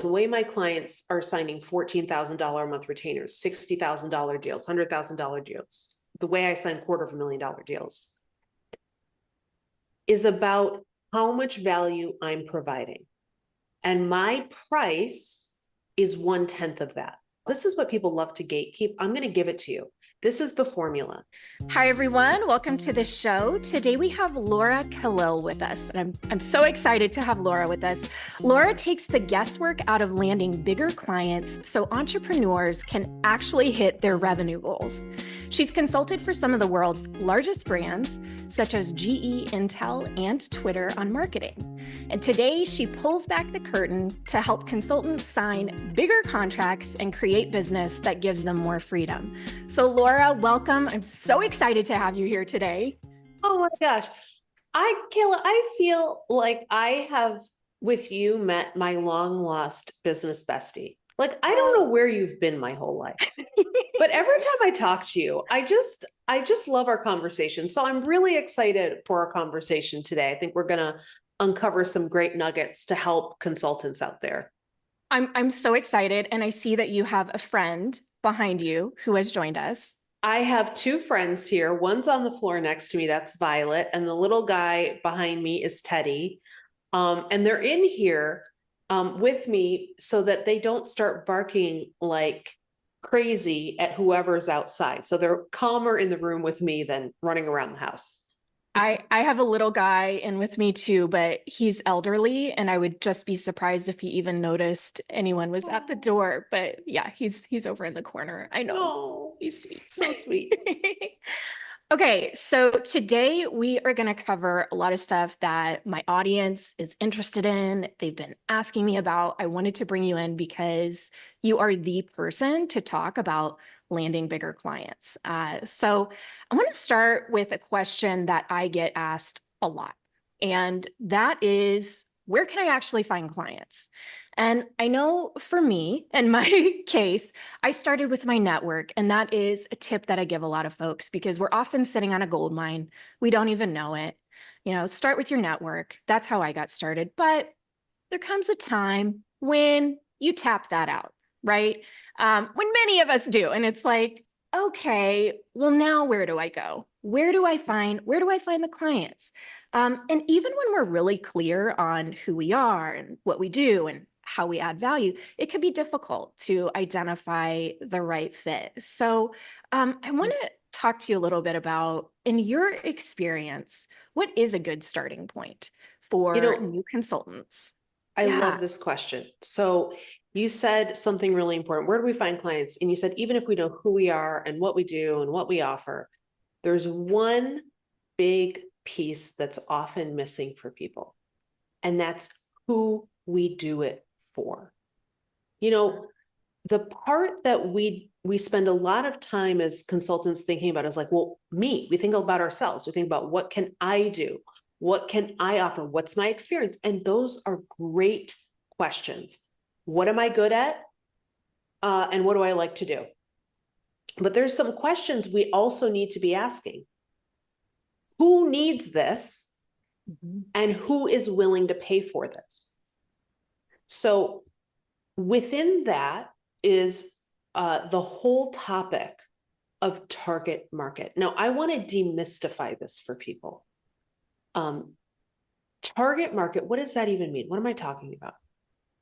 The way my clients are signing $14,000 a month retainers, $60,000 deals, $100,000 deals, the way I sign $250,000 deals is about how much value I'm providing. And my price is 1/10 of that. This is what people love to gatekeep. I'm going to give it to you. This is the formula. Hi, everyone. Welcome to the show. Today we have Laura Khalil with us, and I'm so excited to have Laura with us. Laura takes the guesswork out of landing bigger clients so entrepreneurs can actually hit their revenue goals. She's consulted for some of the world's largest brands, such as GE, Intel, and Twitter on marketing. And today she pulls back the curtain to help consultants sign bigger contracts and create business that gives them more freedom. So Laura, welcome. I'm so excited to have you here today. Oh my gosh. Kayla, I feel like I have with you met my long lost business bestie. Like, I don't know where you've been my whole life, but every time I talk to you, I just love our conversation. So I'm really excited for our conversation today. I think we're going to uncover some great nuggets to help consultants out there. I'm so excited. And I see that you have a friend behind you who has joined us. I have two friends here. One's on the floor next to me. That's Violet. And the little guy behind me is Teddy. And they're in here with me so that they don't start barking like crazy at whoever's outside. So they're calmer in the room with me than running around the house. I have a little guy in with me too, but he's elderly, and I would just be surprised if he even noticed anyone was at the door. But yeah, he's over in the corner. I know. Oh, he's sweet. So sweet. Okay, so today we are going to cover a lot of stuff that my audience is interested in. They've been asking me about. I wanted to bring you in because you are the person to talk about landing bigger clients. So I want to start with a question that I get asked a lot, and that is, where can I actually find clients? And I know for me, in my case, I started with my network, and that is a tip that I give a lot of folks because we're often sitting on a gold mine. We don't even know it. You know, start with your network. That's how I got started. But there comes a time when you tap that out, right? When many of us do. And it's like, okay, well, now where do I go? Where do I find the clients? And even when we're really clear on who we are and what we do and how we add value, it can be difficult to identify the right fit. So I want to talk to you a little bit about, in your experience, what is a good starting point for new consultants? I love this question. So you said something really important. Where do we find clients? And you said, even if we know who we are and what we do and what we offer, there's one big piece that's often missing for people. And that's who we do it for. You know, the part that we spend a lot of time as consultants thinking about is like, well, me, we think about ourselves. We think about, what can I do? What can I offer? What's my experience? And those are great questions. What am I good at? And what do I like to do? But there's some questions we also need to be asking. Who needs this? And who is willing to pay for this? So within that is the whole topic of target market. Now, I want to demystify this for people. Target market, what does that even mean? What am I talking about?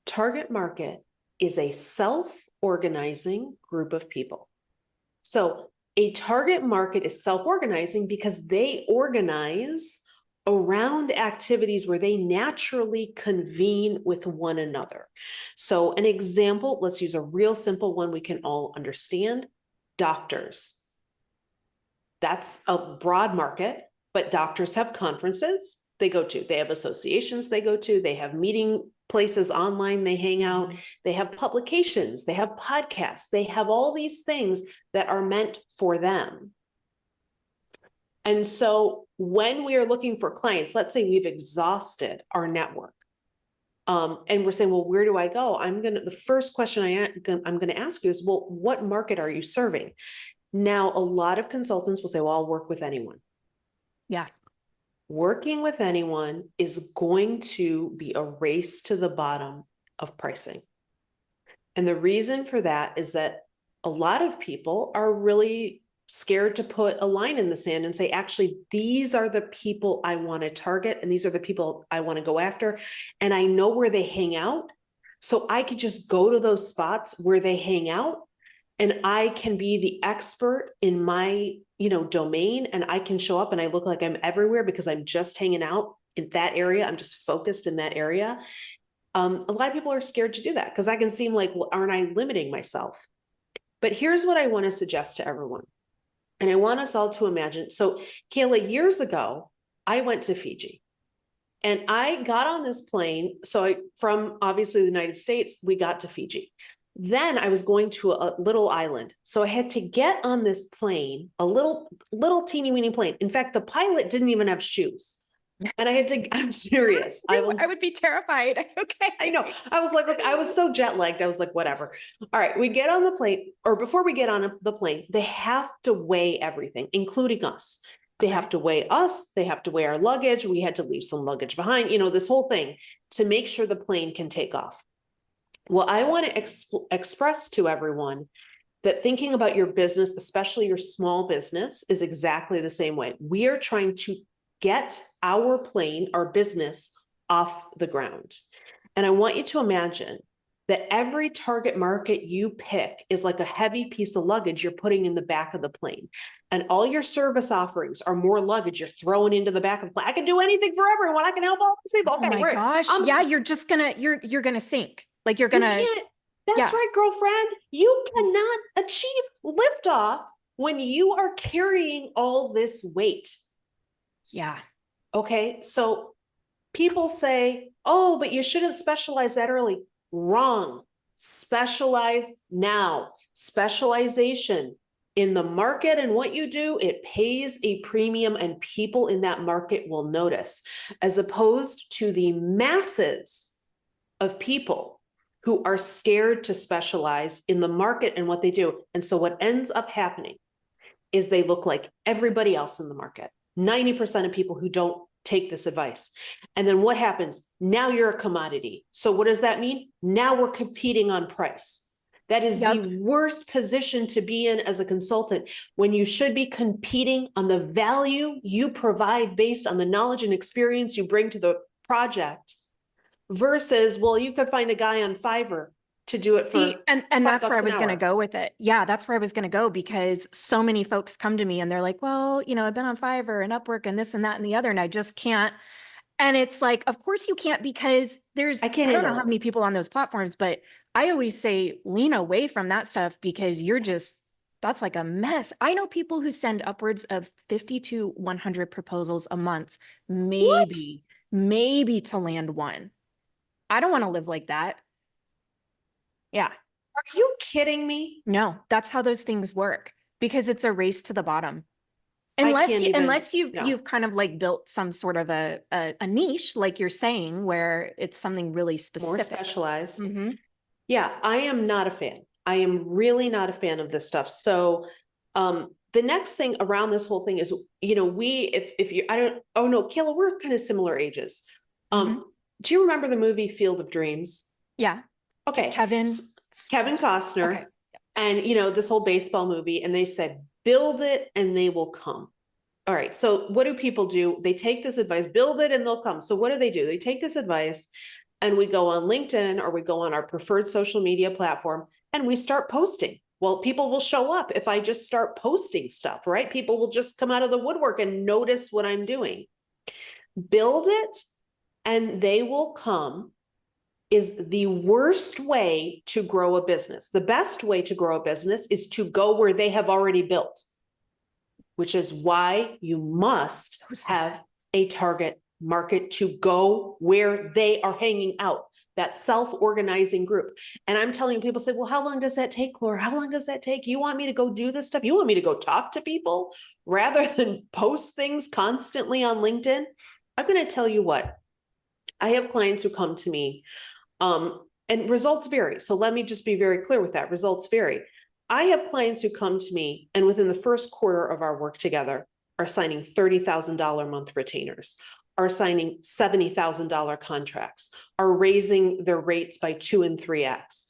Target market is a self-organizing group of people. So a target market is self-organizing because they organize around activities where they naturally convene with one another. So an example, let's use a real simple one we can all understand. Doctors. That's a broad market, but doctors have conferences they go to. They have associations they go to. They have meeting places online they hang out. They have publications. They have podcasts. They have all these things that are meant for them. And so when we are looking for clients, let's say we've exhausted our network, and we're saying, well, where do I go? The first question I'm going to ask you is, well, what market are you serving? Now, a lot of consultants will say, well, I'll work with anyone. Yeah. Working with anyone is going to be a race to the bottom of pricing. And the reason for that is that a lot of people are really scared to put a line in the sand and say, actually, these are the people I want to target, and these are the people I want to go after. And I know where they hang out. So I could just go to those spots where they hang out, and I can be the expert in my, domain, and I can show up and I look like I'm everywhere because I'm just hanging out in that area. I'm just focused in that area. A lot of people are scared to do that because I can seem like, well, aren't I limiting myself? But here's what I want to suggest to everyone. And I want us all to imagine. So, Kayla, years ago, I went to Fiji and I got on this plane. So from obviously the United States, we got to Fiji. Then I was going to a little island. So I had to get on this plane, a little teeny weeny plane. In fact, the pilot didn't even have shoes. And I had to, I'm serious. I would be terrified. Okay. I know. I was like, look, I was so jet lagged. I was like, whatever. All right. We get on the plane, or before we get on the plane, they have to weigh everything, including us. They have to weigh us. They have to weigh our luggage. We had to leave some luggage behind, this whole thing to make sure the plane can take off. Well, I want to express to everyone that thinking about your business, especially your small business, is exactly the same way. We are trying to get our plane, our business, off the ground. And I want you to imagine that every target market you pick is like a heavy piece of luggage you're putting in the back of the plane. And all your service offerings are more luggage you're throwing into the back of the plane. I can do anything for everyone. I can help all these people. Okay, oh my gosh. Yeah, you're just gonna, you're gonna sink. Like you're gonna. That's right, girlfriend. You cannot achieve liftoff when you are carrying all this weight. Yeah. Okay. So people say, oh, but you shouldn't specialize that early. Wrong. Specialize now. Specialization in the market and what you do, it pays a premium and people in that market will notice, as opposed to the masses of people who are scared to specialize in the market and what they do. And so what ends up happening is they look like everybody else in the market. 90% of people who don't take this advice. And then what happens? Now you're a commodity. So what does that mean? Now we're competing on price. That is the worst position to be in as a consultant, when you should be competing on the value you provide based on the knowledge and experience you bring to the project, versus, well, you could find a guy on Fiverr to do it for and that's where I was going to hour. go with it. Yeah, that's where I was going to go, because so many folks come to me and they're like, well, I've been on Fiverr and Upwork and this and that and the other, and I just can't. And it's like, of course you can't, because I don't know how many people on those platforms, but I always say lean away from that stuff, because that's like a mess. I know people who send upwards of 50 to 100 proposals a month, maybe to land one. I don't want to live like that. Yeah. Are you kidding me? No, that's how those things work, because it's a race to the bottom. Unless you've kind of like built some sort of a niche, like you're saying, where it's something really specific. More specialized. Mm-hmm. Yeah, I am not a fan. I am really not a fan of this stuff. So the next thing around this whole thing is, if you, Kayla, we're kind of similar ages. Do you remember the movie Field of Dreams? Yeah. Okay. Kevin Costner. Okay. And, this whole baseball movie, and they said, build it and they will come. All right. So what do people do? They take this advice, build it and they'll come. So what do? They take this advice and we go on LinkedIn, or we go on our preferred social media platform, and we start posting. Well, people will show up if I just start posting stuff, right? People will just come out of the woodwork and notice what I'm doing. Build it and they will come is the worst way to grow a business. The best way to grow a business is to go where they have already built, which is why you must have a target market, to go where they are hanging out, that self-organizing group. And I'm telling people say, well, how long does that take, Laura? How long does that take? You want me to go do this stuff? You want me to go talk to people rather than post things constantly on LinkedIn? I'm going to tell you what, I have clients who come to me, and results vary. So let me just be very clear with that. Results vary. I have clients who come to me and within the first quarter of our work together are signing $30,000 a month retainers, are signing $70,000 contracts, are raising their rates by 2 and 3x.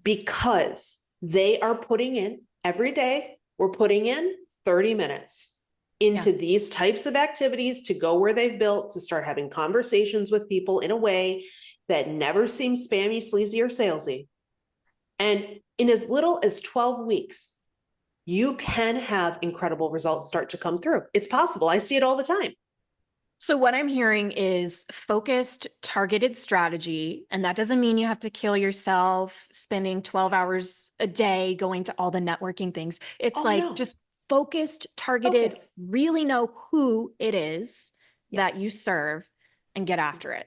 Because they are putting in every day, we're putting in 30 minutes into these types of activities to go where they've built, to start having conversations with people in a way that never seems spammy, sleazy, or salesy. And in as little as 12 weeks, you can have incredible results start to come through. It's possible. I see it all the time. So what I'm hearing is focused, targeted strategy. And that doesn't mean you have to kill yourself spending 12 hours a day going to all the networking things. It's like just focused, targeted, really know who it is that you serve and get after it.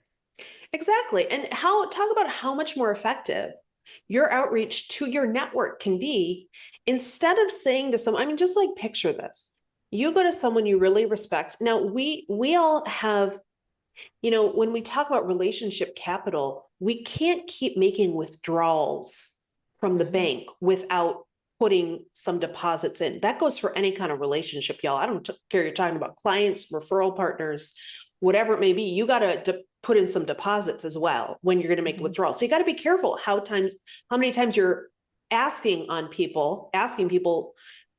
Exactly. And talk about how much more effective your outreach to your network can be, instead of saying to someone, I mean, just like picture this. You go to someone you really respect. Now, we all have, when we talk about relationship capital, we can't keep making withdrawals from the bank without putting some deposits in. That goes for any kind of relationship, y'all. I don't care, you're talking about clients, referral partners, whatever it may be. You got to put in some deposits as well when you're going to make a withdrawal. So you got to be careful how many times you're asking people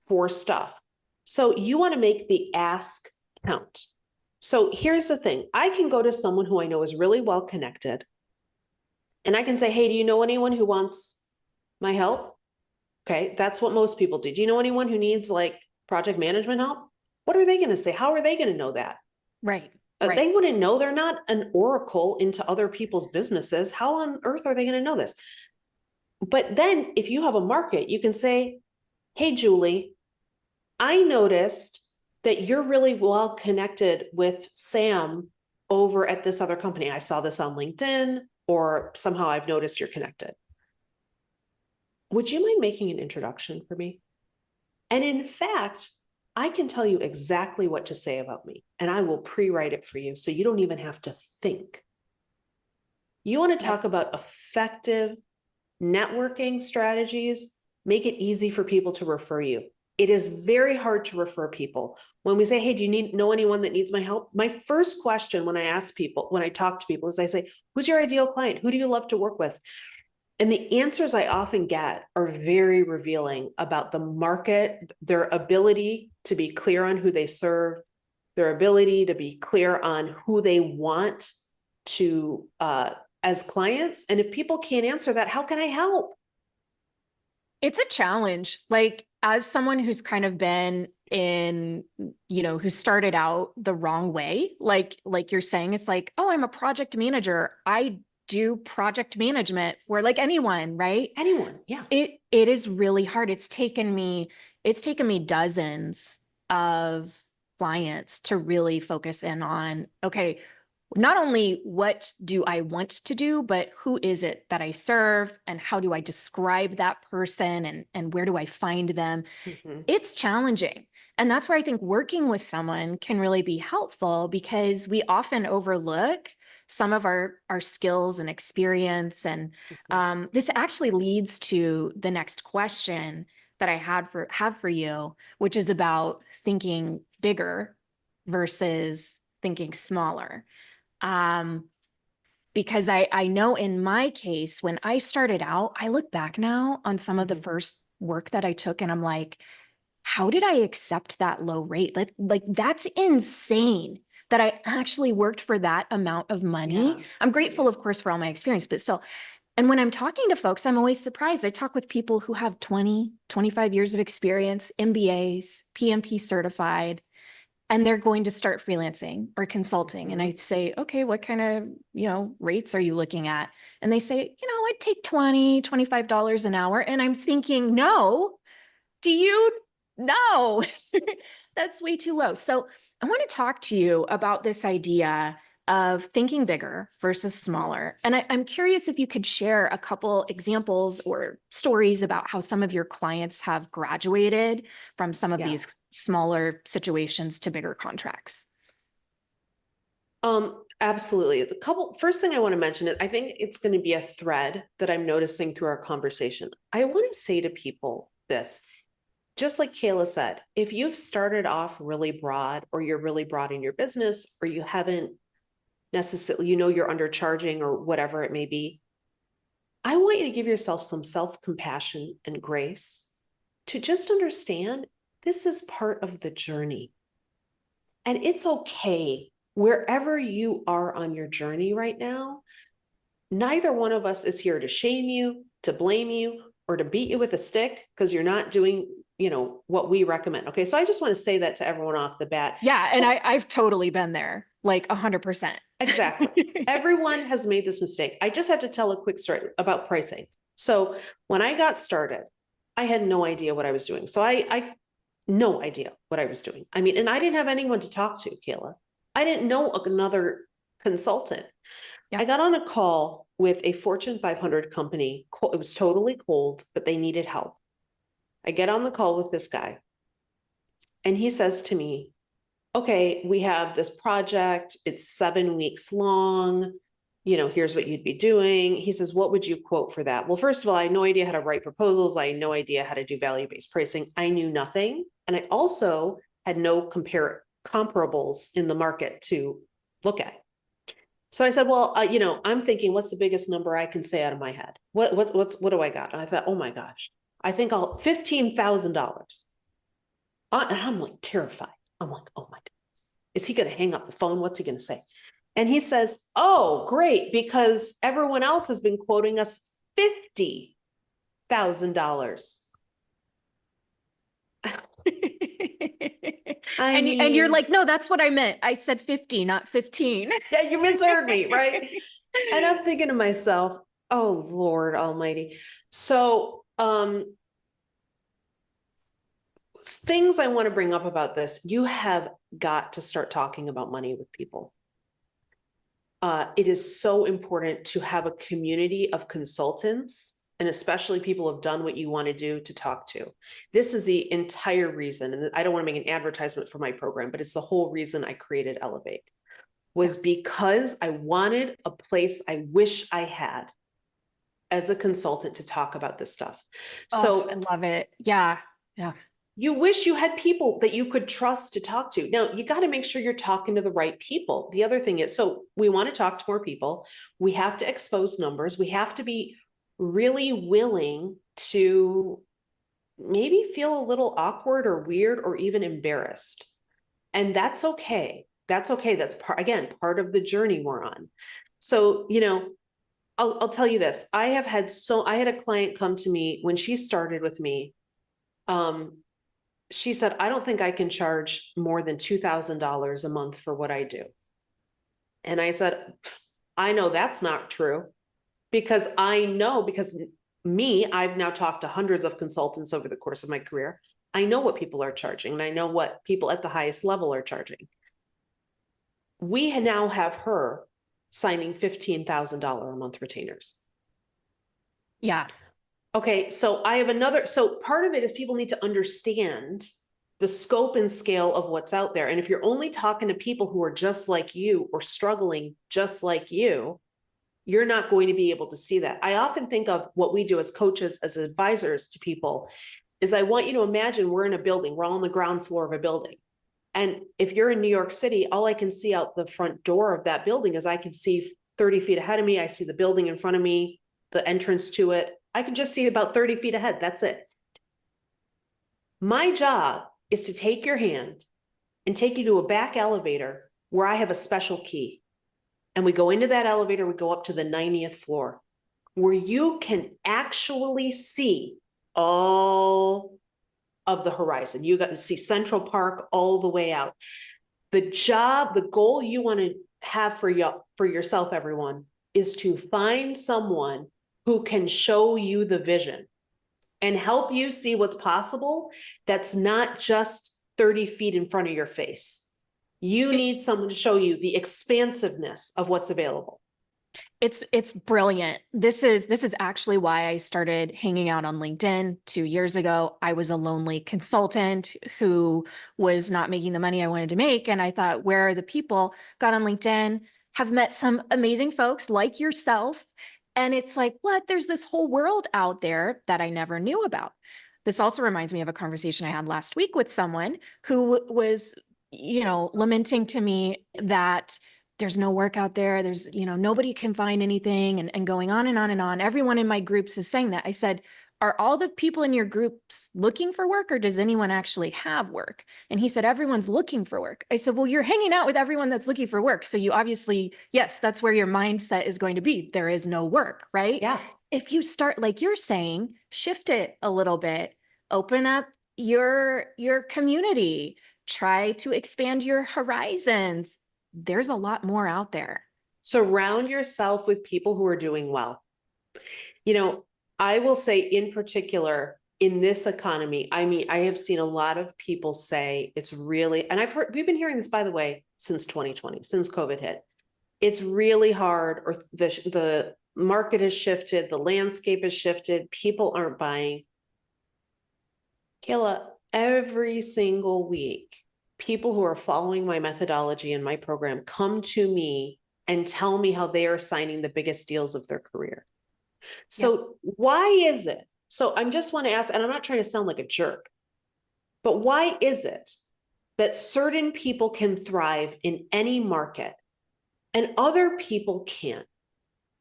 for stuff. So you want to make the ask count. So here's the thing. I can go to someone who I know is really well connected, and I can say, hey, do you know anyone who wants my help? Okay, that's what most people do. Do you know anyone who needs like project management help? What are they going to say? How are they going to know that? Right. They wouldn't know. They're not an oracle into other people's businesses. How on earth are they going to know this? But then if you have a market, you can say, hey, Julie, I noticed that you're really well connected with Sam over at this other company. I saw this on LinkedIn, or somehow I've noticed you're connected. Would you mind making an introduction for me? And in fact, I can tell you exactly what to say about me, and I will pre-write it for you so you don't even have to think. You want to talk about effective networking strategies, make it easy for people to refer you. It is very hard to refer people. When we say, hey, do you know anyone that needs my help? My first question when I talk to people is I say, who's your ideal client? Who do you love to work with? And the answers I often get are very revealing about the market, their ability to be clear on who they serve, their ability to be clear on who they want to as clients. And if people can't answer that, how can I help? It's a challenge. Like, as someone who's kind of been in, who started out the wrong way, like you're saying, it's like, oh, I'm a project manager. I do project management for like anyone, right? Anyone. Yeah. It is really hard. It's taken me dozens of clients to really focus in on, okay, not only what do I want to do, but who is it that I serve, and how do I describe that person, and where do I find them? It's challenging. And that's where I think working with someone can really be helpful, because we often overlook some of our skills and experience. And this actually leads to the next question that I have for you, which is about thinking bigger versus thinking smaller. Because I know in my case, when I started out, I look back now on some of the first work that I took, and I'm like, how did I accept that low rate? Like that's insane that I actually worked for that amount of money. Yeah. I'm grateful, of course, for all my experience, but still. And when I'm talking to folks, I'm always surprised. I talk with people who have 20, 25 years of experience, MBAs, PMP certified, and they're going to start freelancing or consulting. And I say, okay, what kind of, rates are you looking at? And they say, I'd take $20, $25 an hour. And I'm thinking, no, do you? No, that's way too low. So I want to talk to you about this idea of thinking bigger versus smaller. And I'm curious if you could share a couple examples or stories about how some of your clients have graduated from some of these smaller situations to bigger contracts. Absolutely. First thing I want to mention is, I think it's going to be a thread that I'm noticing through our conversation. I want to say to people this, just like Kayla said, if you've started off really broad, or you're really broad in your business, or you haven't necessarily, you're undercharging or whatever it may be, I want want you to give yourself some self-compassion and grace to just understand this is part of the journey. And it's okay wherever you are on your journey right now. Neither one of us is here to shame you, to blame you, or to beat you with a stick because you're not doing, what we recommend. Okay. So I just want to say that to everyone off the bat. Yeah. And I've totally been there, like 100%. Exactly. Everyone has made this mistake. I just have to tell a quick story about pricing. So when I got started, I had no idea what I was doing. So I no idea what I was doing. I mean, and I didn't have anyone to talk to, Kayla. I didn't know another consultant. Yeah. I got on a call with a Fortune 500 company. It was totally cold, but they needed help. I get on the call with this guy and he says to me, okay, we have this project. It's 7 weeks long. Here's what you'd be doing. He says, what would you quote for that? Well, first of all, I had no idea how to write proposals. I had no idea how to do value-based pricing. I knew nothing. And I also had no comparables in the market to look at. So I said, well, I'm thinking, what's the biggest number I can say out of my head? What do I got? And I thought, oh my gosh, I think I'll $15,000. And I'm like terrified. I'm like, oh my goodness, is he going to hang up the phone? What's he going to say? And he says, oh, great, because everyone else has been quoting us $50,000. And you're like, no, that's what I meant. I said 50, not 15. Yeah, you misheard me, right? And I'm thinking to myself, oh, Lord Almighty. So, things I want to bring up about this, you have got to start talking about money with people. It is so important to have a community of consultants, and especially people who have done what you want to do, to talk to. This is the entire reason, and I don't want to make an advertisement for my program, but it's the whole reason I created Elevate, was because I wanted a place I wish I had as a consultant to talk about this stuff. So I love it. Yeah. Yeah. You wish you had people that you could trust to talk to. Now, you got to make sure you're talking to the right people. The other thing is, so we want to talk to more people. We have to expose numbers. We have to be really willing to maybe feel a little awkward or weird or even embarrassed. And that's okay. That's okay. That's part of the journey we're on. So, I'll tell you this. I had a client come to me when she started with me. She said, I don't think I can charge more than $2,000 a month for what I do. And I said, I know that's not true, because I've now talked to hundreds of consultants over the course of my career. I know what people are charging, and I know what people at the highest level are charging. We now have her signing $15,000 a month retainers. Yeah. Okay, so part of it is people need to understand the scope and scale of what's out there. And if you're only talking to people who are just like you or struggling just like you're not going to be able to see that. I often think of what we do as coaches, as advisors to people, is I want you to imagine we're in a building, we're all on the ground floor of a building. And if you're in New York City, all I can see out the front door of that building is I can see 30 feet ahead of me. I see the building in front of me, the entrance to it. I can just see about 30 feet ahead. That's it. My job is to take your hand and take you to a back elevator where I have a special key. And we go into that elevator, we go up to the 90th floor, where you can actually see all of the horizon. You got to see Central Park all the way out. The goal you want to have for yourself, everyone, is to find someone who can show you the vision and help you see what's possible. That's not just 30 feet in front of your face. You need someone to show you the expansiveness of what's available. It's brilliant. This is actually why I started hanging out on LinkedIn 2 years ago. I was a lonely consultant who was not making the money I wanted to make. And I thought, where are the people? Got on LinkedIn, have met some amazing folks like yourself. And it's like, what? There's this whole world out there that I never knew about. This also reminds me of a conversation I had last week with someone who was, lamenting to me that there's no work out there. There's, nobody can find anything and going on and on and on. Everyone in my groups is saying that. I said, are all the people in your groups looking for work, or does anyone actually have work? And he said, everyone's looking for work. I said, well, you're hanging out with everyone that's looking for work. So you obviously, yes, that's where your mindset is going to be. There is no work, right? Yeah. If you start, like you're saying, shift it a little bit, open up your community, try to expand your horizons. There's a lot more out there. Surround yourself with people who are doing well. I will say in particular, in this economy, I mean, I have seen a lot of people say it's really, and we've been hearing this, by the way, since 2020, since COVID hit. It's really hard, or the market has shifted, the landscape has shifted, people aren't buying. Kayla, every single week, people who are following my methodology and my program come to me and tell me how they are signing the biggest deals of their career. So why is it? So I just want to ask, and I'm not trying to sound like a jerk, but why is it that certain people can thrive in any market and other people can't?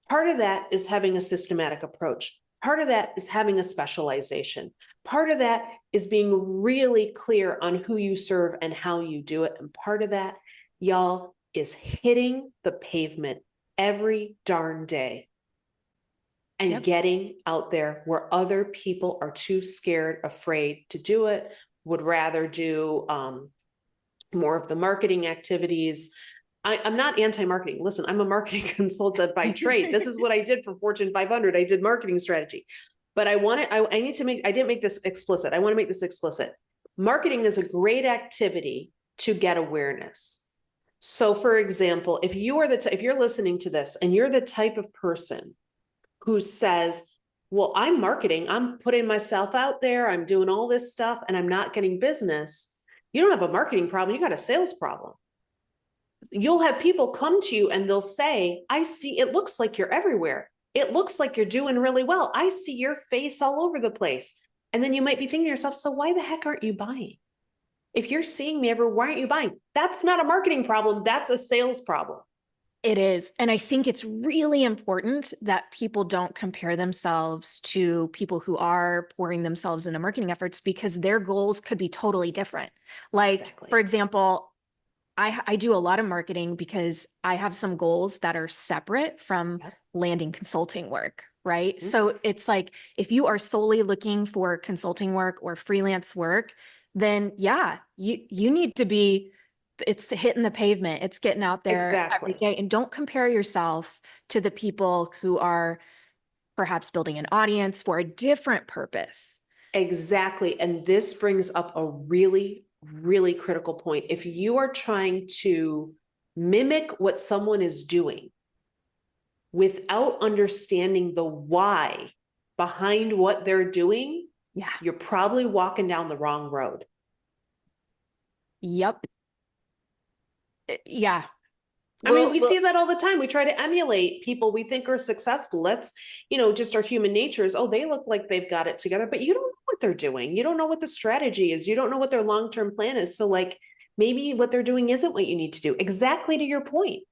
Part of that is having a systematic approach. Part of that is having a specialization. Part of that is being really clear on who you serve and how you do it. And part of that, y'all, is hitting the pavement every darn day and getting out there where other people are too scared, afraid to do it, would rather do more of the marketing activities. I'm not anti-marketing. Listen, I'm a marketing consultant by trade. This is what I did for Fortune 500. I did marketing strategy, but I didn't make this explicit. I want to make this explicit. Marketing is a great activity to get awareness. So for example, if you're listening to this and you're the type of person who says, well, I'm marketing, I'm putting myself out there, I'm doing all this stuff and I'm not getting business. You don't have a marketing problem, you got a sales problem. You'll have people come to you and they'll say, I see, it looks like you're everywhere. It looks like you're doing really well. I see your face all over the place. And then you might be thinking to yourself, so why the heck aren't you buying? If you're seeing me everywhere, why aren't you buying? That's not a marketing problem. That's a sales problem. It is. And I think it's really important that people don't compare themselves to people who are pouring themselves into marketing efforts, because their goals could be totally different. Like, Exactly. for example, I do a lot of marketing because I have some goals that are separate from landing consulting work, right? Mm-hmm. So it's like, if you are solely looking for consulting work or freelance work, then yeah, you need to be, it's hitting the pavement. It's getting out there every day. And don't compare yourself to the people who are perhaps building an audience for a different purpose. Exactly. And this brings up a really, really critical point. If you are trying to mimic what someone is doing without understanding the why behind what they're doing, you're probably walking down the wrong road. Yep. Yeah. I mean, we see that all the time. We try to emulate people we think are successful. That's, just our human nature is, oh, they look like they've got it together, but you don't know what they're doing. You don't know what the strategy is. You don't know what their long-term plan is. So like, maybe what they're doing isn't what you need to do. Exactly to your point.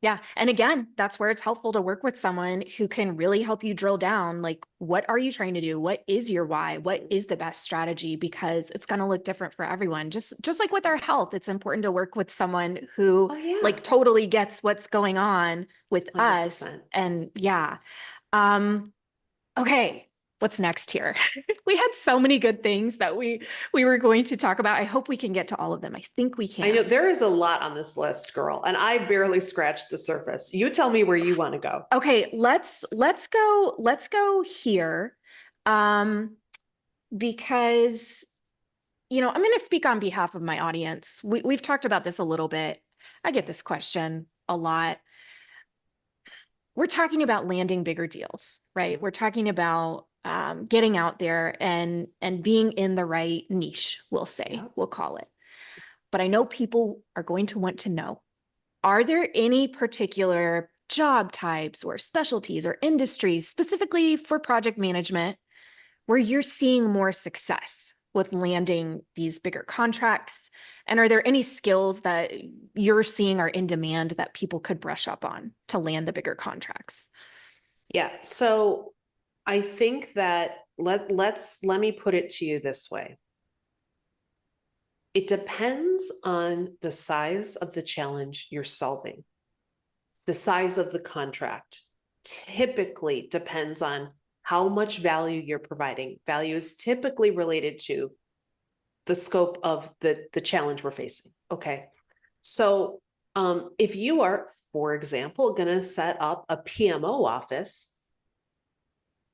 Yeah. And again, that's where it's helpful to work with someone who can really help you drill down, like, what are you trying to do? What is your why? What is the best strategy? Because it's going to look different for everyone. Just like with our health, it's important to work with someone who like totally gets what's going on with 100%. Us. And okay. What's next here? We had so many good things that we were going to talk about. I hope we can get to all of them. I think we can. I know there is a lot on this list, girl, and I barely scratched the surface. You tell me where you want to go. Okay, let's go here. Because I'm going to speak on behalf of my audience. We've talked about this a little bit. I get this question a lot. We're talking about landing bigger deals, right? We're talking about getting out there and being in the right niche, we'll call it. But I know people are going to want to know, are there any particular job types or specialties or industries specifically for project management where you're seeing more success, with landing these bigger contracts? And are there any skills that you're seeing are in demand that people could brush up on to land the bigger contracts? Yeah. So I think that let me put it to you this way. It depends on the size of the challenge you're solving. The size of the contract typically depends on how much value you're providing. Value is typically related to the scope of the challenge we're facing. Okay. So if you are, for example, going to set up a PMO office,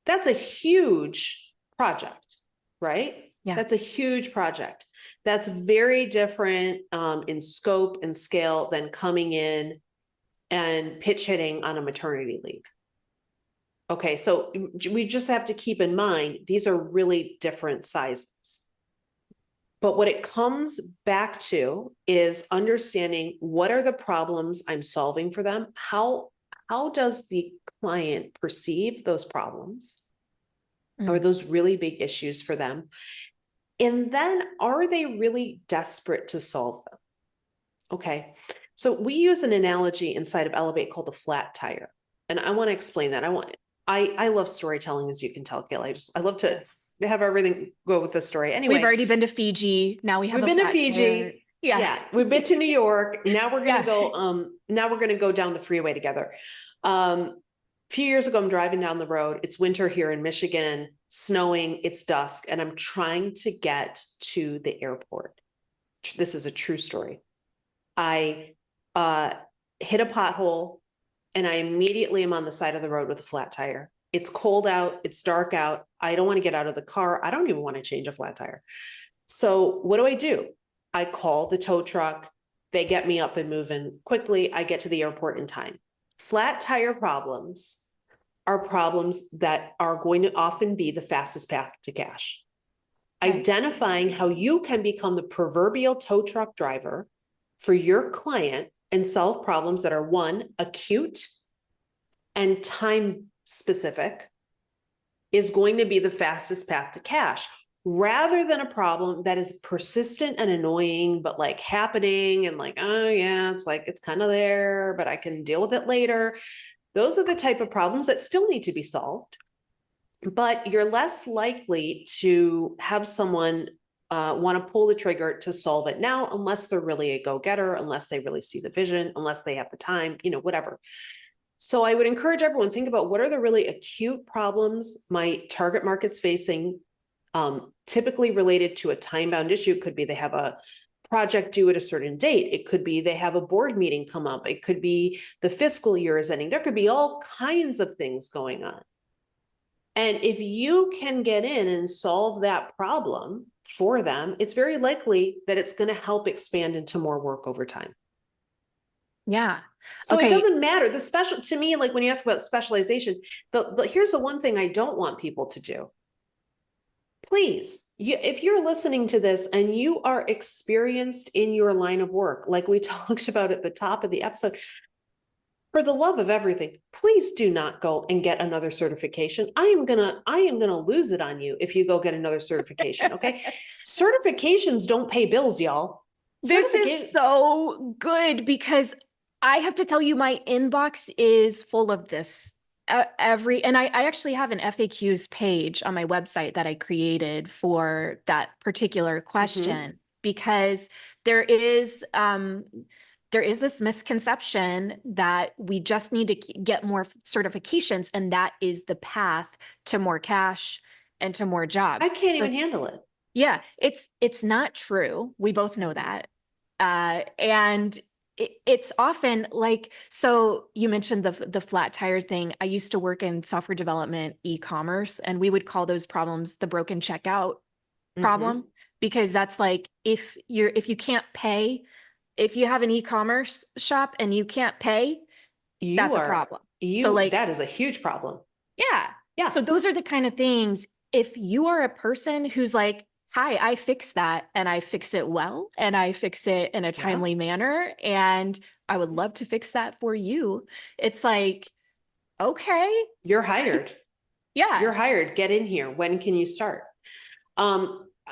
that's a huge project, right? Yeah. That's a huge project. That's very different in scope and scale than coming in and pitch hitting on a maternity leave. Okay, so we just have to keep in mind, these are really different sizes. But what it comes back to is understanding what are the problems I'm solving for them? How does the client perceive those problems? Are those really big issues for them? And then are they really desperate to solve them? Okay, so we use an analogy inside of Elevate called a flat tire. And I want to explain that. I love storytelling, as you can tell, Kayla. I love to have everything go with the story. Anyway, We've already been to Fiji. Now we have we've been to Fiji. Yeah. We've been to New York. Now we're gonna go, now we're gonna go down the freeway together. A few years ago, I'm driving down the road. It's winter here in Michigan, snowing, it's dusk, and I'm trying to get to the airport. This is a true story. I hit a pothole and I immediately am on the side of the road with a flat tire. It's cold out, it's dark out. I don't want to get out of the car. I don't even want to change a flat tire. So what do? I call the tow truck. They get me up and moving quickly. I get to the airport in time. Flat tire problems are problems that are going to often be the fastest path to cash. Right. Identifying how you can become the proverbial tow truck driver for your client and solve problems that are, one, acute and time specific, is going to be the fastest path to cash, rather than a problem that is persistent and annoying, but like happening and like, oh yeah, it's like, it's kind of there, but I can deal with it later. Those are the type of problems that still need to be solved, but you're less likely to have someone want to pull the trigger to solve it now, unless they're really a go-getter, unless they really see the vision, unless they have the time, whatever. So I would encourage everyone, think about what are the really acute problems my target market's facing, typically related to a time-bound issue. It could be they have a project due at a certain date. It could be they have a board meeting come up. It could be the fiscal year is ending. There could be all kinds of things going on. And if you can get in and solve that problem for them, it's very likely that it's going to help expand into more work over time. Yeah. So it doesn't matter. To me, like when you ask about specialization, here's the one thing I don't want people to do. Please, if you're listening to this and you are experienced in your line of work, like we talked about at the top of the episode, for the love of everything, please do not go and get another certification. I am gonna lose it on you if you go get another certification. Okay. Certifications don't pay bills, y'all. This is so good, because I have to tell you, my inbox is full of this. And I actually have an FAQs page on my website that I created for that particular question, because there is this misconception that we just need to get more certifications, and that is the path to more cash and to more jobs. I can't even handle it. Yeah, it's not true. We both know that. And it's often like, so you mentioned the flat tire thing. I used to work in software development, e-commerce, and we would call those problems the broken checkout problem, because that's like, if you can't pay, if you have an e-commerce shop and you can't pay, that's a problem. So like, that is a huge problem. Yeah. Yeah. So those are the kind of things, if you are a person who's like, hi, I fix that, and I fix it well, and I fix it in a timely manner, and I would love to fix that for you. It's like, okay. You're hired. Yeah. You're hired. Get in here. When can you start?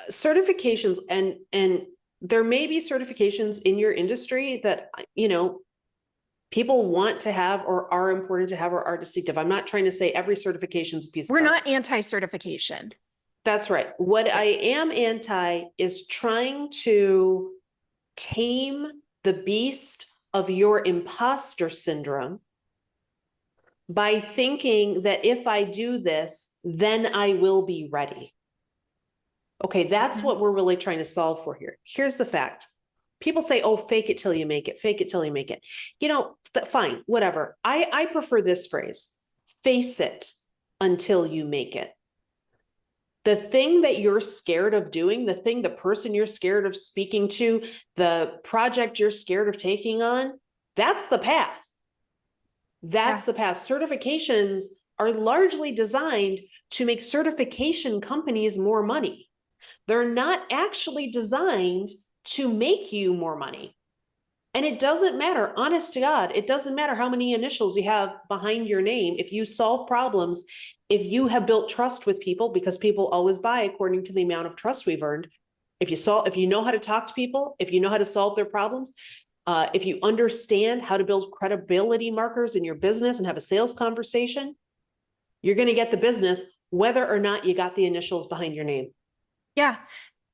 certifications, and there may be certifications in your industry that, people want to have or are important to have or are distinctive. I'm not trying to say every certification is a piece of We're not garbage. anti-certification. That's right. What I am anti is trying to tame the beast of your imposter syndrome by thinking that if I do this, then I will be ready. Okay, that's what we're really trying to solve for here. Here's the fact. People say, oh, fake it till you make it, fake it till you make it. Fine, whatever. I prefer this phrase, face it until you make it. The thing that you're scared of doing, the person you're scared of speaking to, the project you're scared of taking on, that's the path. That's the path. Certifications are largely designed to make certification companies more money. They're not actually designed to make you more money. And it doesn't matter, honest to God, it doesn't matter how many initials you have behind your name. If you solve problems, if you have built trust with people, because people always buy according to the amount of trust we've earned. If you know how to talk to people, if you know how to solve their problems, if you understand how to build credibility markers in your business and have a sales conversation, you're going to get the business, whether or not you got the initials behind your name. Yeah.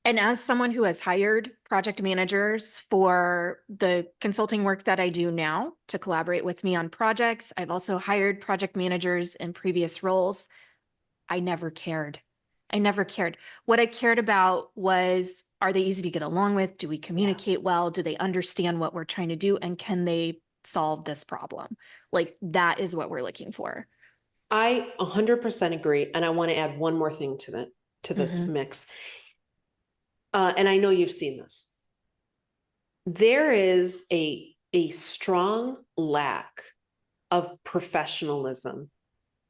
And as someone who has hired project managers for the consulting work that I do now to collaborate with me on projects, I've also hired project managers in previous roles. I never cared. I never cared. What I cared about was, are they easy to get along with? Do we communicate well? Do they understand what we're trying to do? And can they solve this problem? Like, that is what we're looking for. I 100% agree. And I want to add one more thing to this mix. And I know you've seen this. There is a strong lack of professionalism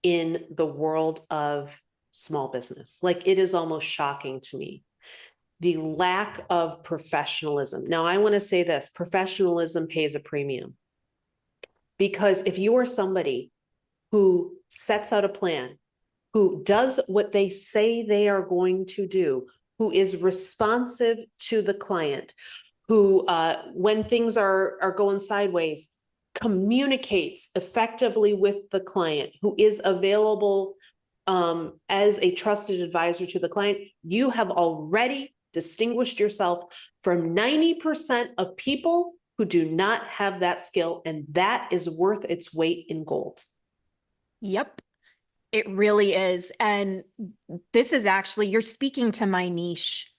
in the world of small business. Like, it is almost shocking to me, the lack of professionalism. Now, I want to say this, professionalism pays a premium. Because if you are somebody who sets out a plan, who does what they say they are going to do, who is responsive to the client, who, when things are going sideways, communicates effectively with the client, who is available as a trusted advisor to the client, you have already distinguished yourself from 90% of people who do not have that skill, and that is worth its weight in gold. Yep. It really is. And this is actually, you're speaking to my niche.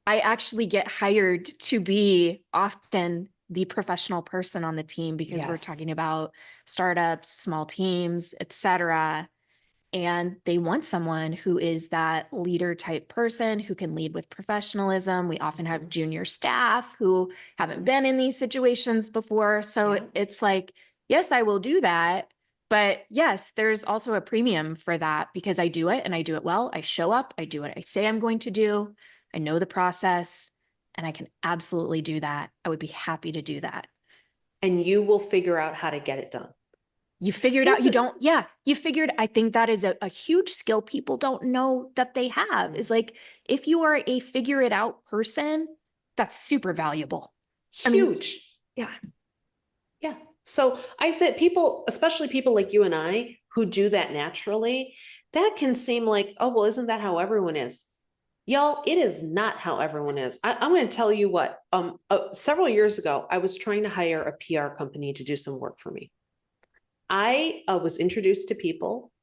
I actually get hired to be often the professional person on the team because we're talking about startups, small teams, etc. And they want someone who is that leader type person who can lead with professionalism. We often have junior staff who haven't been in these situations before. So it's like, yes, I will do that. But yes, there's also a premium for that because I do it and I do it well. I show up, I do what I say I'm going to do. I know the process and I can absolutely do that. I would be happy to do that. And you will figure out how to get it done. You figured out, you figured, I think that is a huge skill people don't know that they have is like, if you are a figure it out person, that's super valuable. Huge. Yeah. So I said people, especially people like you and I who do that naturally, that can seem like, oh, well, isn't that how everyone is? Y'all, it is not how everyone is. I'm going to tell you what, several years ago, I was trying to hire a PR company to do some work for me. I was introduced to people,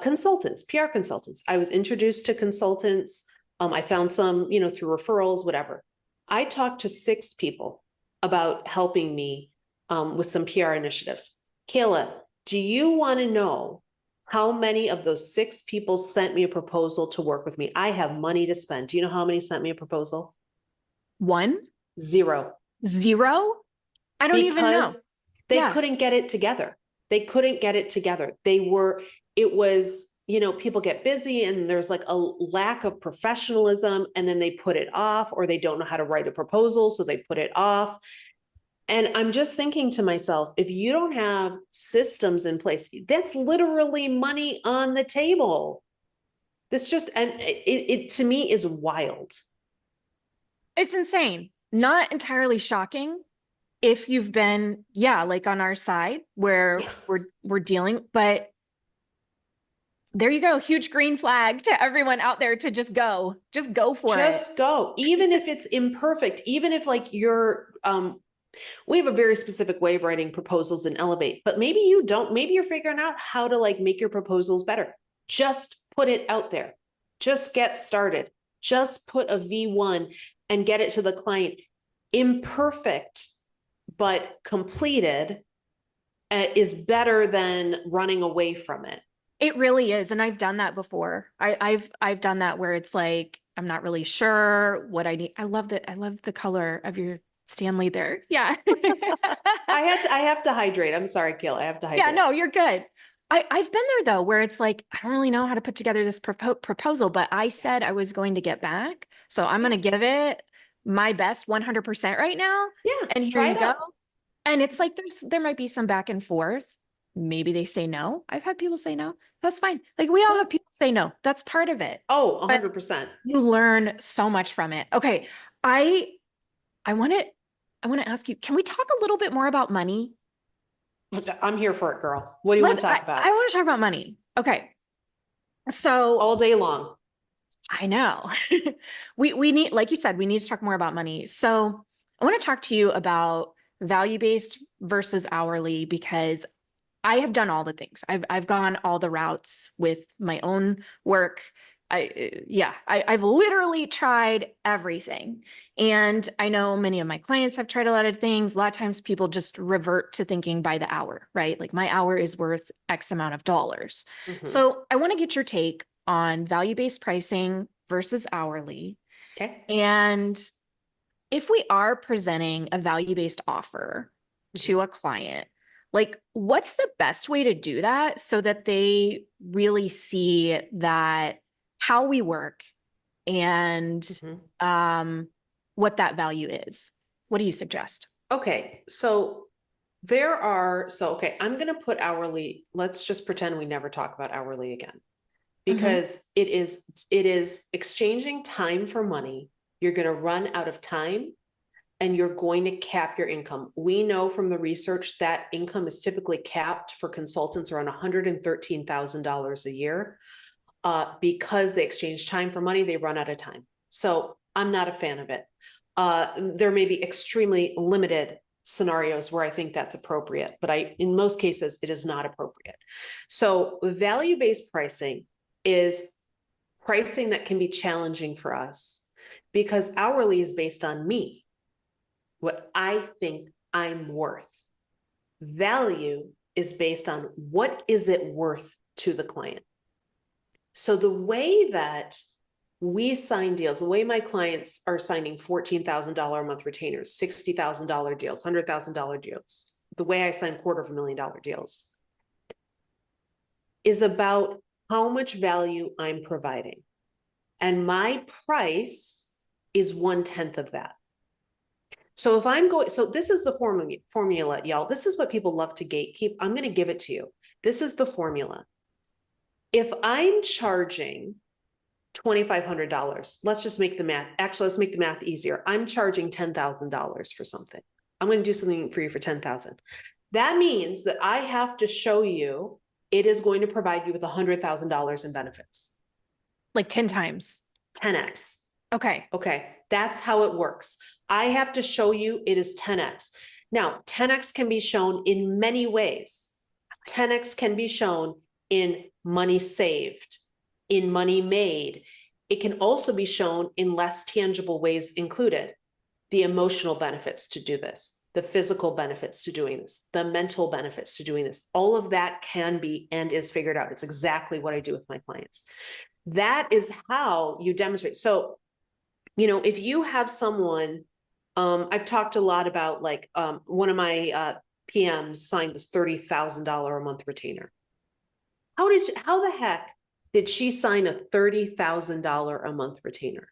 consultants, PR consultants. I was introduced to consultants. I found some, through referrals, whatever. I talked to 6 people about helping me with some PR initiatives. Kayla, do you want to know how many of those 6 people sent me a proposal to work with me? I have money to spend. Do you know how many sent me a proposal? 1? 0. 0? I don't even know. They couldn't get it together. They couldn't get it together. It was, people get busy and there's like a lack of professionalism and then they put it off, or they don't know how to write a proposal, so they put it off. And I'm just thinking to myself, if you don't have systems in place, that's literally money on the table. This just, and it to me is wild. It's insane. Not entirely shocking if you've been, yeah, like on our side where Yeah. we're dealing, but there you go. Huge green flag to everyone out there to just go for it. Just go. Even if it's imperfect, even if like you're we have a very specific way of writing proposals in Elevate, but maybe you don't, maybe you're figuring out how to like make your proposals better. Just put it out there. Just get started. Just put a V1 and get it to the client. Imperfect, but completed is better than running away from it. It really is. And I've done that before. I've done that where it's like, I'm not really sure what I need. I love the color of your Stanley there. Yeah. I have to hydrate. I'm sorry, Kayla. I have to Yeah, hydrate. no, you're good. I've been there though, where it's like, I don't really know how to put together this proposal, but I said I was going to get back. So I'm going to give it my best 100% right now. Yeah, And here try you it go. out. And it's like, there might be some back and forth. Maybe they say no. I've had people say no. That's fine. Like we all have people say no. That's part of it. Oh, But 100%. you learn so much from it. Okay. I, I want to, I want to ask you, can we talk a little bit more about money? I'm here for it, girl. What do you want to talk about? I want to talk about money. Okay. So All day long. I know we need, like you said, we need to talk more about money. So I want to talk to you about value-based versus hourly because I have done all the things. I've gone all the routes with my own work. I've literally tried everything. And I know many of my clients have tried a lot of things. A lot of times people just revert to thinking by the hour, right? Like my hour is worth X amount of dollars. Mhm. So I want to get your take on value-based pricing versus hourly. Okay. And if we are presenting a value-based offer to a client, like what's the best way to do that so that they really see that how we work and Mhm. what that value is? What do you suggest? Okay. Okay, I'm going to put hourly. Let's just pretend we never talk about hourly again Mhm. because it is exchanging time for money. You're going to run out of time and you're going to cap your income. We know from the research that income is typically capped for consultants around $113,000 a year. Because they exchange time for money, they run out of time. So I'm not a fan of it. There may be extremely limited scenarios where I think that's appropriate, but in most cases, it is not appropriate. So value-based pricing is pricing that can be challenging for us because hourly is based on me, what I think I'm worth. Value is based on what is it worth to the client. So the way that we sign deals, the way my clients are signing $14,000 a month retainers, $60,000 deals, $100,000 deals, the way I sign $250,000 deals is about how much value I'm providing. And my price is 1/10 of that. So this is the formula, y'all. This is what people love to gatekeep. I'm going to give it to you. This is the formula. If I'm charging $2,500, let's just make the math. Actually, let's make the math easier. I'm charging $10,000 for something. I'm going to do something for you for 10,000. That means that I have to show you it is going to provide you with $100,000 in benefits. Like 10 times. 10x. Okay. Okay. That's how it works. I have to show you it is 10x. Now, 10x can be shown in many ways. 10x can be shown in money saved, in money made. It can also be shown in less tangible ways included. The emotional benefits to do this, the physical benefits to doing this, the mental benefits to doing this. All of that can be and is figured out. It's exactly what I do with my clients. That is how you demonstrate. So, if you have someone, I've talked a lot about like one of my PMs signed this $30,000 a month retainer. How the heck did she sign a $30,000 a month retainer?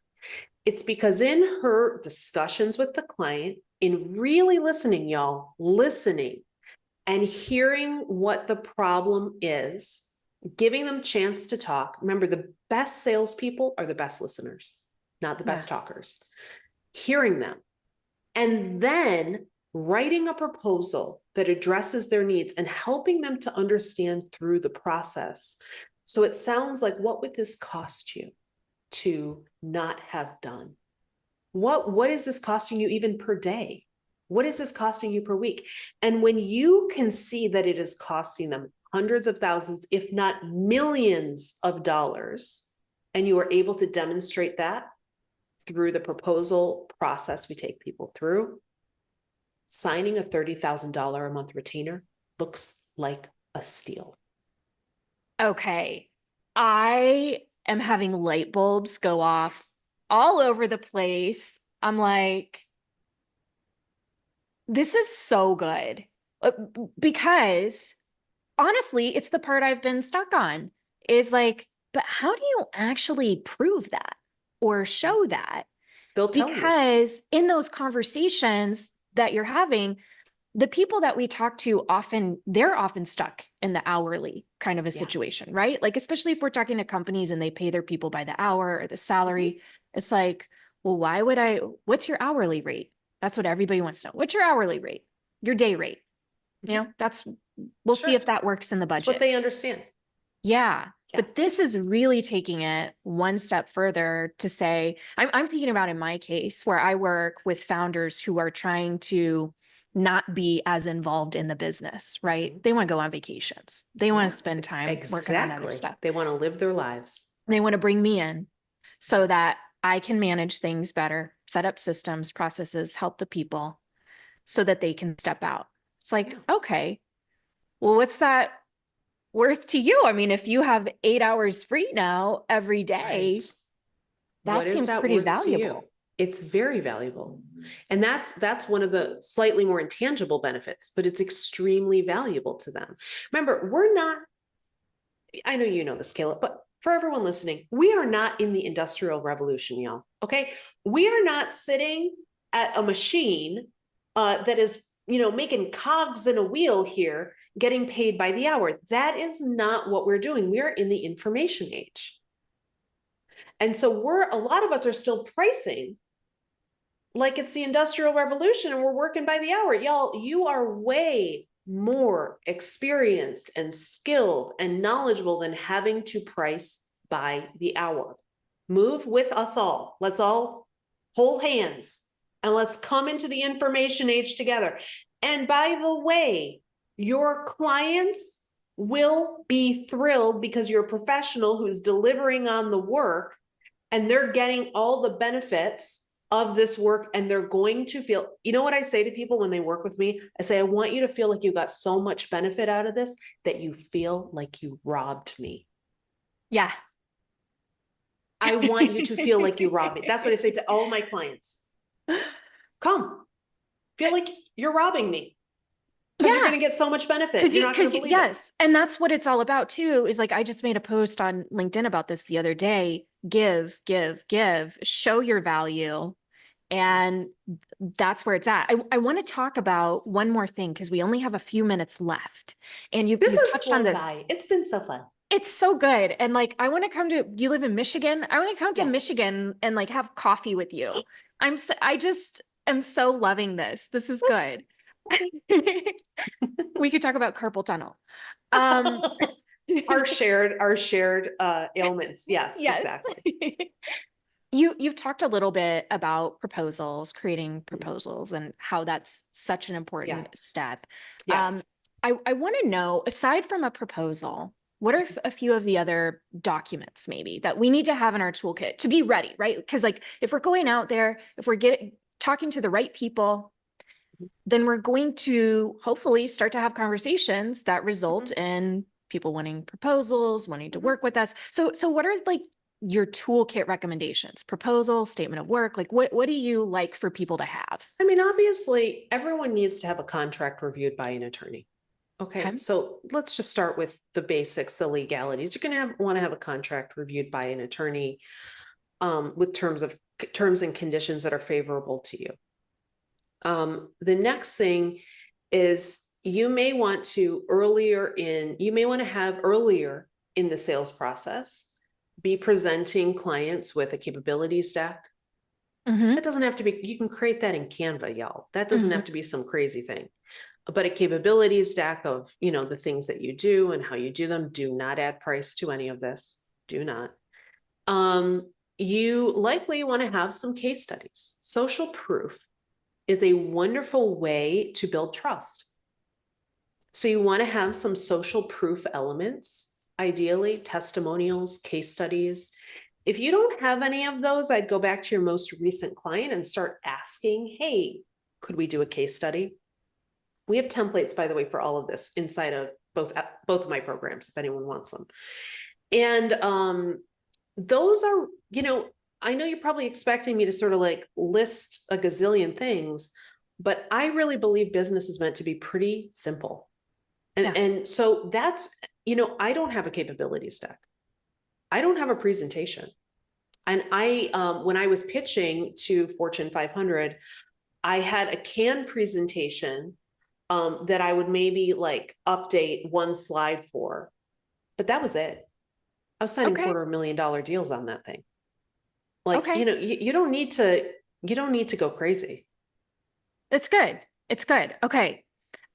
It's because in her discussions with the client, in really listening, y'all, listening and hearing what the problem is, giving them a chance to talk. Remember, the best salespeople are the best listeners, not the best talkers. hearing them, and then writing a proposal that addresses their needs and helping them to understand through the process. So it sounds like, what would this cost you to not have done? What is this costing you even per day? What is this costing you per week? And when you can see that it is costing them hundreds of thousands, if not millions of dollars, and you are able to demonstrate that through the proposal process we take people through, signing a $30,000 a month retainer looks like a steal. Okay. I am having light bulbs go off all over the place. I'm like, this is so good. Because honestly, it's the part I've been stuck on, is like, but how do you actually prove that or show that? They'll tell you. Because in those conversations that you're having, the people that we talk to often, they're often stuck in the hourly kind of a situation, right? Like, especially if we're talking to companies and they pay their people by the hour or the salary, it's like, well, what's your hourly rate? That's what everybody wants to know. What's your hourly rate? Your day rate? You know, we'll see if that works in the budget. That's what they understand. Yeah. But this is really taking it one step further to say, I'm thinking about in my case where I work with founders who are trying to not be as involved in the business, right? They want to go on vacations. They want to spend time working on other stuff. They want to live their lives. They want to bring me in so that I can manage things better, set up systems, processes, help the people so that they can step out. It's like, okay, well, what's that worth to you? I mean, if you have 8 hours free now every day, that seems pretty valuable. It's very valuable. And that's one of the slightly more intangible benefits, but it's extremely valuable to them. Remember, I know you know this, Kayla, but for everyone listening, we are not in the Industrial Revolution, y'all. Okay. We are not sitting at a machine that is, making cogs in a wheel here, getting paid by the hour. That is not what we're doing. We are in the information age. And so a lot of us are still pricing like it's the Industrial Revolution and we're working by the hour. Y'all, you are way more experienced and skilled and knowledgeable than having to price by the hour. Move with us all. Let's all hold hands and let's come into the information age together. And by the way, your clients will be thrilled because you're a professional who's delivering on the work and they're getting all the benefits of this work, and they're going to feel, you know what I say to people when they work with me? I say, I want you to feel like you got so much benefit out of this that you feel like you robbed me. Yeah. I want you to feel like you robbed me. That's what I say to all my clients. Come, feel like you're robbing me. Because you're going to get so much benefit. You're not going to believe it. And that's what it's all about too, is like, I just made a post on LinkedIn about this the other day. Give, show your value. And that's where it's at. I want to talk about one more thing because we only have a few minutes left. And you've touched on this. It's been so fun. It's so good. And like, I want to come to, you live in Michigan. I want to come to Michigan and like have coffee with you. I just am so loving this. This is good. We could talk about carpal tunnel. Our shared ailments. Yes, exactly. You've talked a little bit about proposals, creating proposals, and how that's such an important step. I want to know, aside from a proposal, what are a few of the other documents maybe that we need to have in our toolkit to be ready, right? Because like if we're going out there, if we're talking to the right people, then we're going to hopefully start to have conversations that result in people wanting proposals, wanting to work with us. So what are like your toolkit recommendations? Proposal, statement of work, like what do you like for people to have? I mean, obviously everyone needs to have a contract reviewed by an attorney. Okay. So let's just start with the basics, the legalities. You're going to want to have a contract reviewed by an attorney with terms and conditions that are favorable to you. The next thing is you may want to earlier in the sales process, be presenting clients with a capability stack, Mhm. That doesn't have to be, you can create that in Canva, y'all. That doesn't have to be some crazy thing. But a capability stack of, the things that you do and how you do them. Do not add price to any of this. Do not. You likely want to have some case studies. Social proof is a wonderful way to build trust. So you want to have some social proof elements, ideally testimonials, case studies. If you don't have any of those, I'd go back to your most recent client and start asking, hey, could we do a case study? We have templates, by the way, for all of this inside of both of my programs, if anyone wants them. And those are, I know you're probably expecting me to sort of like list a gazillion things, but I really believe business is meant to be pretty simple. And so that's, I don't have a capability stack. I don't have a presentation. And when I was pitching to Fortune 500, I had a canned presentation that I would maybe like update one slide for, but that was it. I was signing $250,000 deals on that thing. Like, you don't need to go crazy. It's good. It's good. Okay.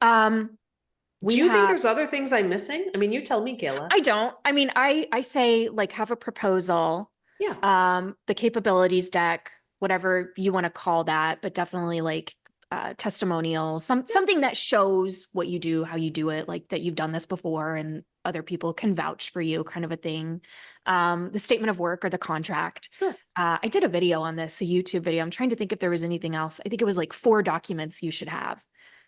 Do you think there's other things I'm missing? I mean, you tell me, Kayla. I don't. I mean, I say like have a proposal. Yeah. The capabilities deck, whatever you want to call that, but definitely like testimonials, something that shows what you do, how you do it, like that you've done this before and other people can vouch for you, kind of a thing. The statement of work or the contract. Sure. I did a video on this, a YouTube video. I'm trying to think if there was anything else. I think it was like 4 documents you should have.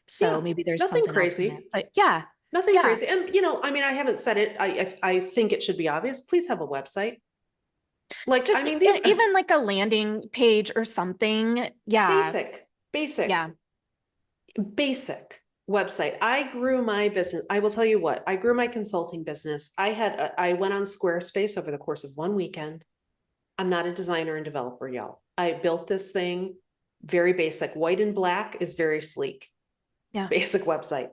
So maybe there's nothing something crazy, else in there. But nothing crazy. And I mean, I haven't said it. I think it should be obvious. Please have a website. Like, just, I mean, even like a landing page or something. Yeah. Basic. Yeah. Basic website. I grew my business. I will tell you what, I grew my consulting business. I went on Squarespace over the course of one weekend. I'm not a designer and developer, y'all. I built this thing very basic. White and black is very sleek. Yeah. Basic website.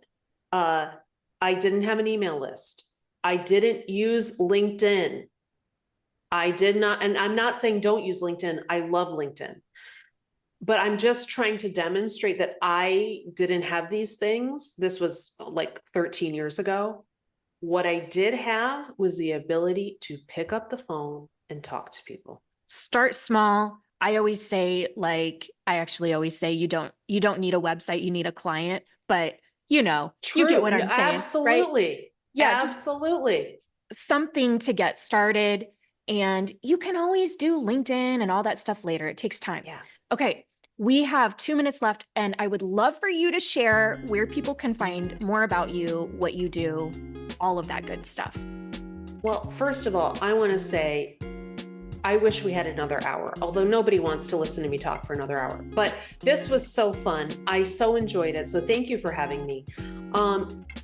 I didn't have an email list. I didn't use LinkedIn. I did not, and I'm not saying don't use LinkedIn. I love LinkedIn. But I'm just trying to demonstrate that I didn't have these things. This was like 13 years ago. What I did have was the ability to pick up the phone and talk to people. Start small. I actually always say you don't need a website, you need a client, but you get what I'm saying. Absolutely. Right? Yeah, absolutely. Just something to get started. And you can always do LinkedIn and all that stuff later. It takes time. Yeah. Okay. We have 2 minutes left, and I would love for you to share where people can find more about you, what you do, all of that good stuff. Well, first of all, I want to say, I wish we had another hour, although nobody wants to listen to me talk for another hour. But this was so fun. I so enjoyed it. So thank you for having me.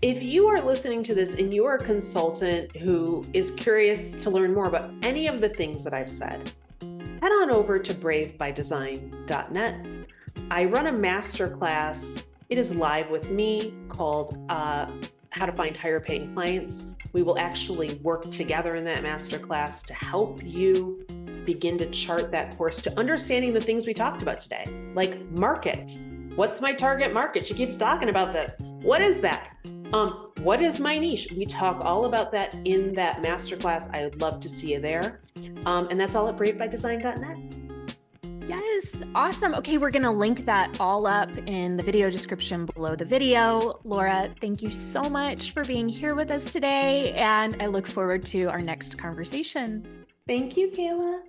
If you are listening to this and you are a consultant who is curious to learn more about any of the things that I've said, head on over to bravebydesign.net. I run a masterclass. It is live with me called How to Find Higher Paying Clients. We will actually work together in that masterclass to help you begin to chart that course to understanding the things we talked about today, like market. What's my target market? She keeps talking about this. What is that? What is my niche? We talk all about that in that masterclass. I would love to see you there. And that's all at bravebydesign.net. Yes. Awesome. Okay. We're going to link that all up in the video description below the video. Laura, thank you so much for being here with us today. And I look forward to our next conversation. Thank you, Kayla.